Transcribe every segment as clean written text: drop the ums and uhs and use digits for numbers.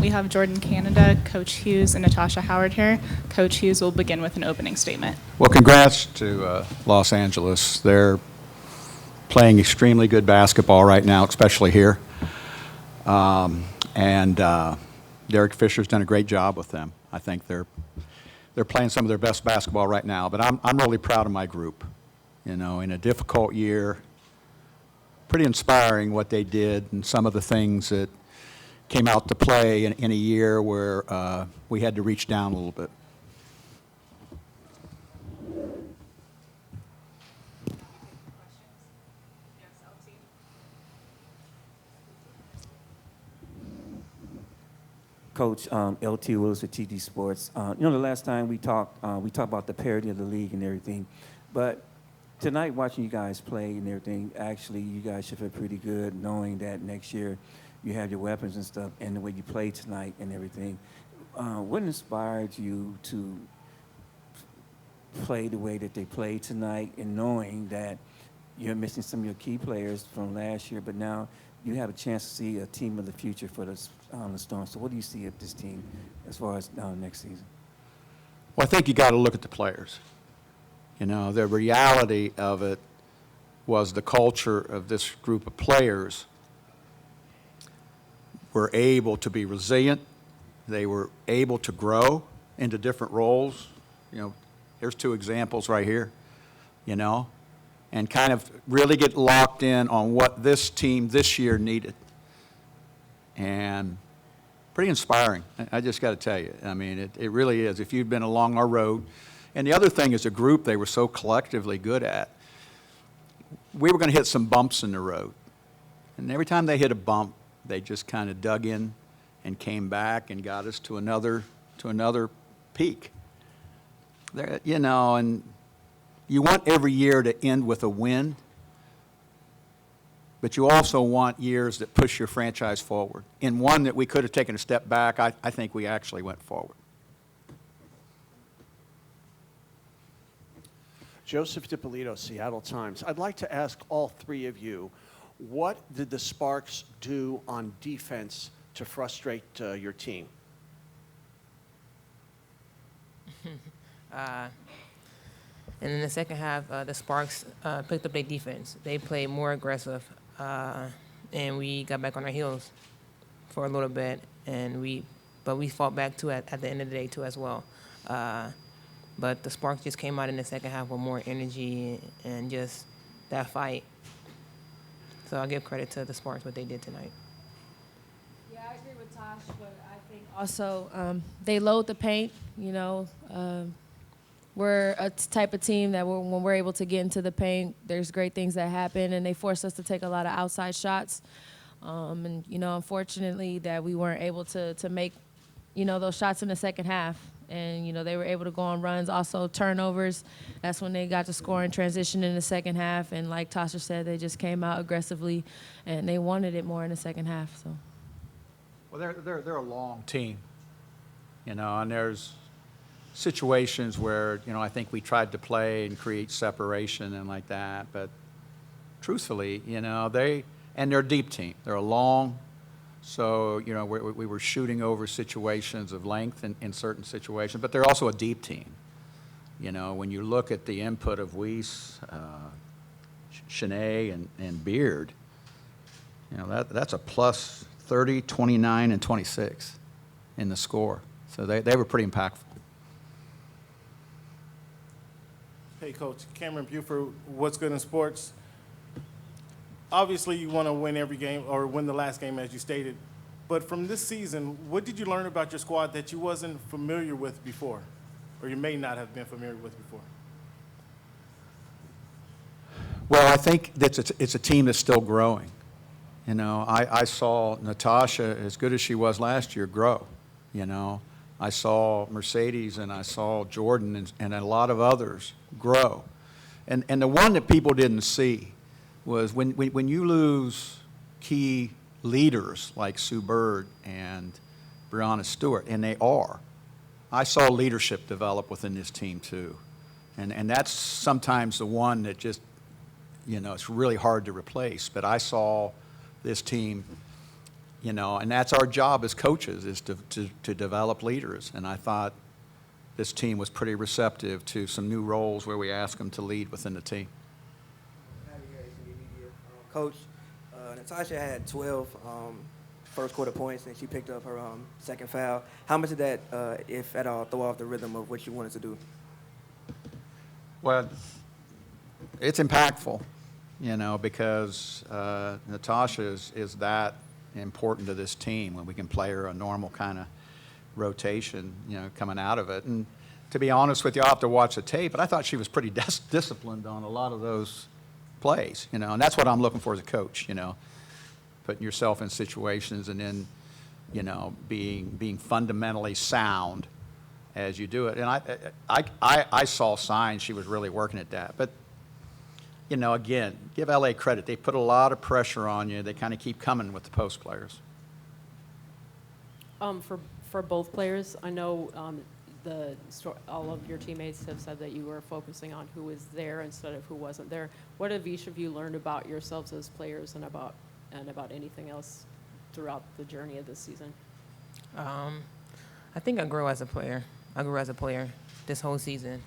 We have Jordin Canada, Coach Hughes, and Natasha Howard here. Coach Hughes will begin with an opening statement. Well, congrats to Los Angeles. They're playing extremely good basketball right now, especially here. And Derek Fisher's done a great job with them. I think they're playing some of their best basketball right now. But I'm really proud of my group. You know, in a difficult year, pretty inspiring what they did and some of the things that came out to play in a year where we had to reach down a little bit. Coach, LT Willis with TD Sports. The last time we talked about the parity of the league and everything. But tonight, watching you guys play and everything, actually, you guys should feel pretty good knowing that next year you have your weapons and stuff and the way you play tonight and everything. What inspired you to play the way that they played tonight and knowing that you're missing some of your key players from last year, but now you have a chance to see a team of the future for the Storm. So what do you see of this team as far as next season? Well, I think you got to look at the players. You know, the reality of it was the culture of this group of players were able to be resilient. They were able to grow into different roles. You know, here's two examples right here, you know, and kind of really get locked in on what this team this year needed. And pretty inspiring, I just got to tell you. I mean, it really is. If you've been along our road. And the other thing is a group they were so collectively good at. We were going to hit some bumps in the road. And every time they hit a bump, they just kind of dug in and came back and got us to another peak. There, you know, and you want every year to end with a win, but you also want years that push your franchise forward. In one that we could have taken a step back, I think we actually went forward. Joseph DiPolito, Seattle Times. I'd like to ask all three of you, what did the Sparks do on defense to frustrate your team? And in the second half, the Sparks picked up their defense. They played more aggressive, and we got back on our heels for a little bit. But we fought back too at the end of the day too as well. But the Sparks just came out in the second half with more energy and just that fight. So I'll give credit to the Sparks what they did tonight. Yeah, I agree with Tosh, but I think also they load the paint. You know, we're a type of team that when we're able to get into the paint, there's great things that happen, and they force us to take a lot of outside shots. And, you know, unfortunately that we weren't able to make, you know, those shots in the second half. And, you know, they were able to go on runs. Also, turnovers, that's when they got to score and transition in the second half. And like Tasha said, they just came out aggressively, and they wanted it more in the second half. So, well, they're a long team, you know, and there's situations where, you know, I think we tried to play and create separation and like that. But truthfully, you know, they're a deep team. They're a long. So, you know, we were shooting over situations of length in certain situations, but they're also a deep team. You know, when you look at the input of Weiss, Shanae, and Beard, you know, that's a plus 30, 29, and 26 in the score. So they were pretty impactful. Hey, Coach. Cameron Buford, What's Good in Sports? Obviously, you want to win every game or win the last game, as you stated. But from this season, what did you learn about your squad that you wasn't familiar with before, or you may not have been familiar with before? Well, I think that it's a team that's still growing. You know, I saw Natasha, as good as she was last year, grow. You know, I saw Mercedes and I saw Jordin and a lot of others grow. And the one that people didn't see was when you lose key leaders like Sue Bird and Breonna Stewart, and they are, I saw leadership develop within this team too. And that's sometimes the one that just, you know, it's really hard to replace. But I saw this team you know, and that's our job as coaches, is to develop leaders. And I thought this team was pretty receptive to some new roles where we ask them to lead within the team. Coach, Natasha had 12 first quarter points, and she picked up her second foul. How much did that, if at all, throw off the rhythm of what you wanted to do? Well, it's impactful, you know, because Natasha is that important to this team when we can play her a normal kind of rotation, you know, coming out of it. And to be honest with you, I'll have to watch the tape, but I thought she was pretty disciplined on a lot of those plays, you know, and that's what I'm looking for as a coach, you know, putting yourself in situations and then, you know, being fundamentally sound as you do it. And I saw signs she was really working at that. But, you know, again, give LA credit. They put a lot of pressure on you. They kind of keep coming with the post players. For both players, I know all of your teammates have said that you were focusing on who was there instead of who wasn't there. What have each of you learned about yourselves as players and about anything else throughout the journey of this season? I think I grew as a player. This whole season,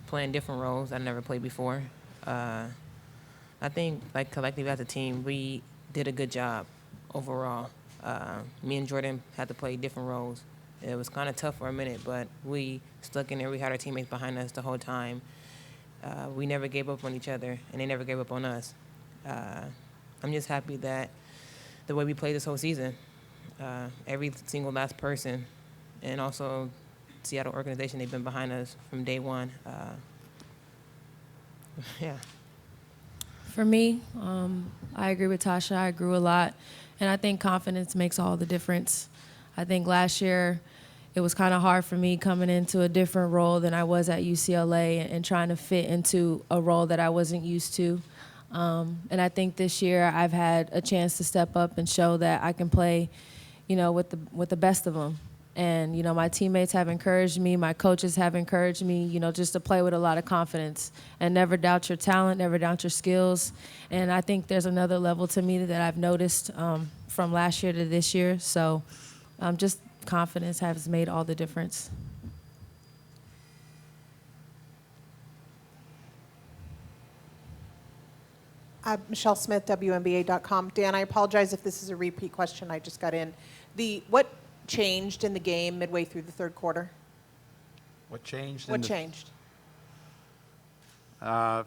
playing different roles I never played before. I think, like, collectively as a team, we did a good job overall. Me and Jordin had to play different roles. It was kind of tough for a minute, but we stuck in there. We had our teammates behind us the whole time. We never gave up on each other, and they never gave up on us. I'm just happy that the way we played this whole season, every single last person, and also Seattle organization, they've been behind us from day one. Yeah. For me, I agree with Tasha. I grew a lot, and I think confidence makes all the difference. I think last year it was kind of hard for me coming into a different role than I was at UCLA and trying to fit into a role that I wasn't used to. And I think this year I've had a chance to step up and show that I can play, you know, with the best of them. And, you know, my teammates have encouraged me, my coaches have encouraged me, you know, just to play with a lot of confidence and never doubt your talent, never doubt your skills. And I think there's another level to me that I've noticed from last year to this year. So just confidence has made all the difference. Michelle Smith, WNBA.com. Dan, I apologize if this is a repeat question. I just got in. What changed in the game midway through the third quarter? What changed? What changed? I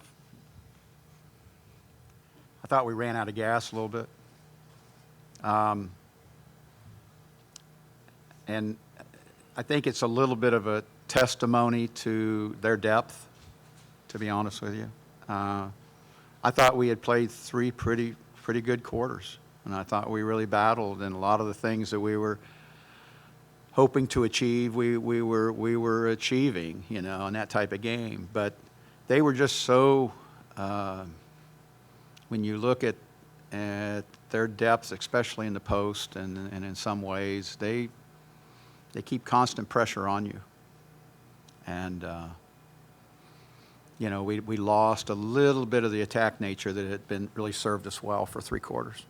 thought we ran out of gas a little bit. And I think it's a little bit of a testimony to their depth, to be honest with you. I thought we had played three pretty good quarters, and I thought we really battled, and a lot of the things that we were hoping to achieve, we were achieving, you know, in that type of game. But they were just so, when you look at their depth, especially in the post, and in some ways, they keep constant pressure on you. And, you know, we lost a little bit of the attack nature that had been really served us well for three quarters.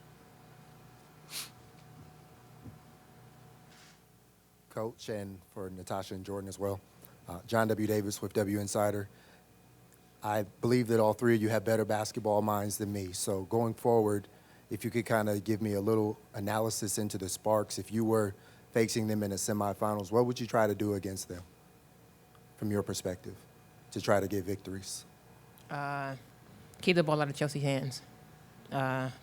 Coach, and for Natasha and Jordin as well. John W. Davis with W Insider. I believe that all three of you have better basketball minds than me. So going forward, if you could kind of give me a little analysis into the Sparks, if you were facing them in the semifinals, what would you try to do against them from your perspective to try to get victories? Keep the ball out of Chelsea's hands.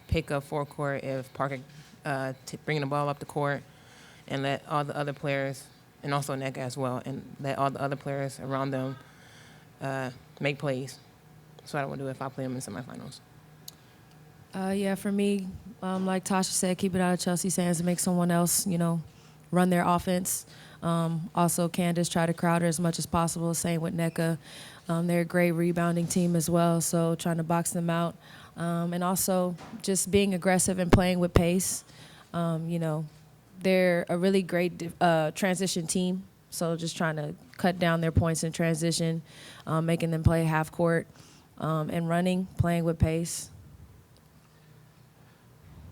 Pick up forecourt if Parker bringing the ball up the court, and let all the other players, and also Neka as well, and let all the other players around them make plays. That's what I would do if I play them in semifinals. Yeah, for me, like Tasha said, keep it out of Chelsea's hands and make someone else, you know, run their offense. Also, Candace, try to crowd her as much as possible. Same with Neka. They're a great rebounding team as well, so trying to box them out. And also just being aggressive and playing with pace. You know, they're a really great transition team, so just trying to cut down their points in transition, making them play half court, and playing with pace.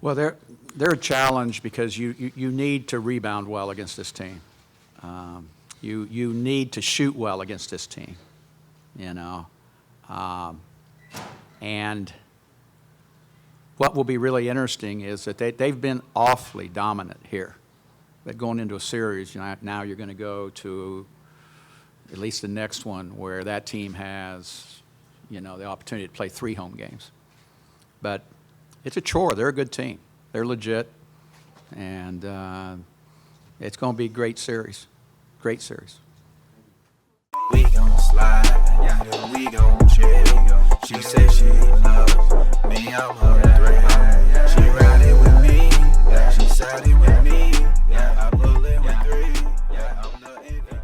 Well, they're a challenge because you need to rebound well against this team. You need to shoot well against this team, you know. And what will be really interesting is that they've been awfully dominant here. But going into a series, now you're going to go to at least the next one where that team has, the opportunity to play 3 home games. But it's a chore. They're a good team. They're legit. And it's going to be a great series. Great series. We gon' slide, we gon' chill. She said she loves me, I'm her threat. She riding with me, she siding with